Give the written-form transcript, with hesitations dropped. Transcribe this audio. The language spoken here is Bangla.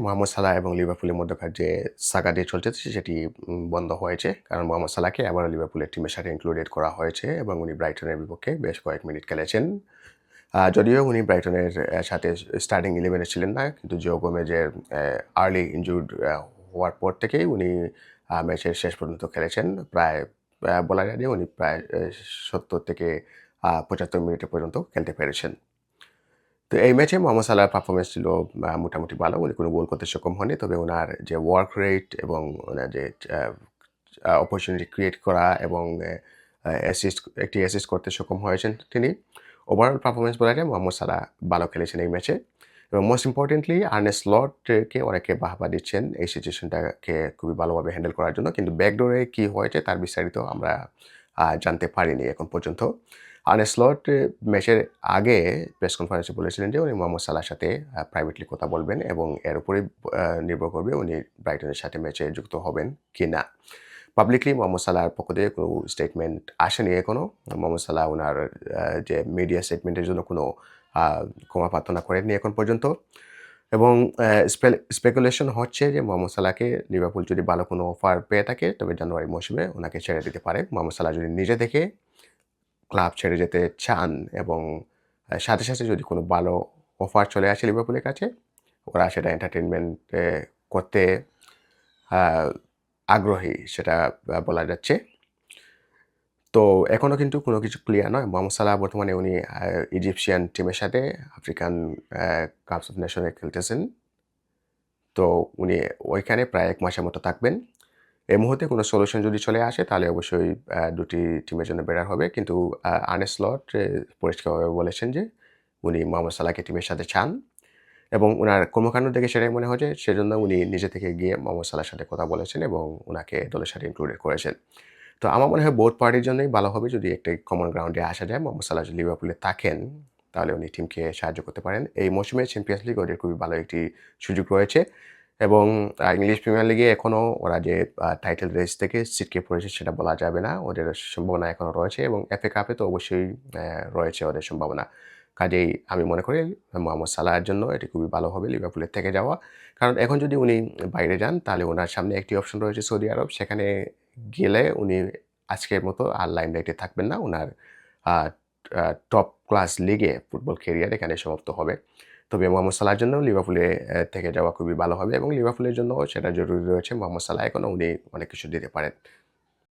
মোহাম্মদ সালাহ এবং লিভারপুলের মধ্যকার যে সাগাটি চলছে সেটি বন্ধ হয়েছে, কারণ মোহাম্মদ সালাহকে আবারও লিভারপুলের টিমের সাথে ইনক্লুডেড করা হয়েছে এবং উনি ব্রাইটনের বিপক্ষে বেশ কয়েক মিনিট খেলেছেন। যদিও উনি ব্রাইটনের সাথে স্টার্টিং 11-এ ছিলেন না, কিন্তু জো গোমেজের আর্লি ইনজুর্ড হওয়ার পর থেকেই উনি ম্যাচের শেষ পর্যন্ত খেলেছেন। প্রায় বলা যায় যে উনি প্রায় 70 থেকে 75 মিনিট পর্যন্ত খেলতে পেরেছেন। তো এই ম্যাচে মোহাম্মদ সালাহর পারফরমেন্স ছিল মোটামুটি ভালো। উনি কোনো গোল করতে সক্ষম হননি। তবে উনার যে ওয়ার্ক রেট এবং উনার যে অপরচুনিটি ক্রিয়েট করা এবং একটি অ্যাসিস্ট করতে সক্ষম হয়েছেন তিনি। ওভারঅল পারফরমেন্স বলা যায় মোহাম্মদ সালাহ ভালো খেলেছেন এই ম্যাচে। এবং মোস্ট ইম্পর্টেন্টলি আর্নে স্লটকে অনেকে বাহবা দিচ্ছেন এই সিচুয়েশনটাকে খুবই ভালোভাবে হ্যান্ডেল করার জন্য। কিন্তু ব্যাকডোরে কী হয়েছে তার বিস্তারিত আমরা জানতে পারিনি এখন পর্যন্ত। আর্নে স্লট ম্যাচের আগে প্রেস কনফারেন্সে বলেছিলেন যে উনি মোহাম্মদ সালাহর সাথে প্রাইভেটলি কথা বলবেন এবং এর উপরেই নির্ভর করবে উনি ব্রাইটনের সাথে ম্যাচে যুক্ত হবেন কি না। পাবলিকলি মোহাম্মদ সালাহর পক্ষ থেকে কোনো স্টেটমেন্ট আসেনি এখনও। মোহাম্মদ সালাহ ওনার যে মিডিয়া স্টেটমেন্টের জন্য কোনো ক্ষমা প্রার্থনা করেননি এখন পর্যন্ত। এবং স্পেকুলেশন হচ্ছে যে মোহাম্মদ সালাহকে লিভারপুল যদি ভালো কোনো অফার পেয়ে থাকে তবে জানুয়ারি মৌসুমে ওনাকে ছেড়ে দিতে পারে। মোহাম্মদ সালাহ যদি নিজে থেকে ক্লাব ছেড়ে যেতে চান এবং সাথে সাথে যদি কোনো ভালো অফার চলে আসে লিভারপুলের কাছে, ওরা সেটা এন্টারটেনমেন্ট করতে আগ্রহী, সেটা বলা যাচ্ছে। তো এখনও কিন্তু কোনো কিছু ক্লিয়ার নয়। মোহাম্মদ সালাহ বর্তমানে উনি ইজিপশিয়ান টিমের সাথে আফ্রিকান কাপস অফ নেশনে খেলতেছেন। তো উনি ওইখানে প্রায় 1 মাসের মতো থাকবেন। এই মুহূর্তে কোনো সলিউশন যদি চলে আসে তাহলে অবশ্যই দুটি টিমের জন্য বেটার হবে। কিন্তু আর্নে স্লট পরিষ্কারভাবে বলেছেন যে উনি মোহাম্মদ সালাহকে টিমের সাথে চান এবং উনার কর্মকাণ্ড দেখে সেটাই মনে হয় যে সেজন্য উনি নিজে থেকে গিয়ে মোহাম্মদ সালাহর সাথে কথা বলেছেন এবং উনাকে দলের সাথে ইনক্লুডেড করেছেন। তো আমার মনে হয় বোথ পার্টির জন্যই ভালো হবে যদি একটা কমন গ্রাউন্ডে আসা যায়। মোহাম্মদ সালাহ যদি লিভারপুলে থাকেন তাহলে উনি টিমকে সাহায্য করতে পারেন। এই মৌসুমে চ্যাম্পিয়ন্স লিগ ওদের খুবই ভালো একটি সুযোগ রয়েছে এবং ইংলিশ প্রিমিয়ার লিগে এখনও ওরা যে টাইটেল রেস থেকে ছিটকে পড়েছে সেটা বলা যাবে না। ওদের সম্ভাবনা এখনও রয়েছে এবং এফএ কাপে তো অবশ্যই রয়েছে ওদের সম্ভাবনা। কাজেই আমি মনে করি মোহাম্মদ সালাহের জন্য এটি খুবই ভালো হবে লিভারপুলের থেকে যাওয়া। কারণ এখন যদি উনি বাইরে যান তাহলে ওনার সামনে একটি অপশন রয়েছে সৌদি আরব। সেখানে গেলে উনি আজকের মতো আর লাইমলাইটে থাকবেন না। উনার টপ ক্লাস লিগে ফুটবল ক্যারিয়ার এখানে সমাপ্ত হবে। তবে মোহাম্মদ সালাহর জন্য লিভারপুলে থেকে যাওয়া খুবই ভালো হবে এবং লিভারপুলের জন্য সেটা জরুরি রয়েছে। মোহাম্মদ সালাহ এখনও উনি অনেক কিছু দিতে পারেন।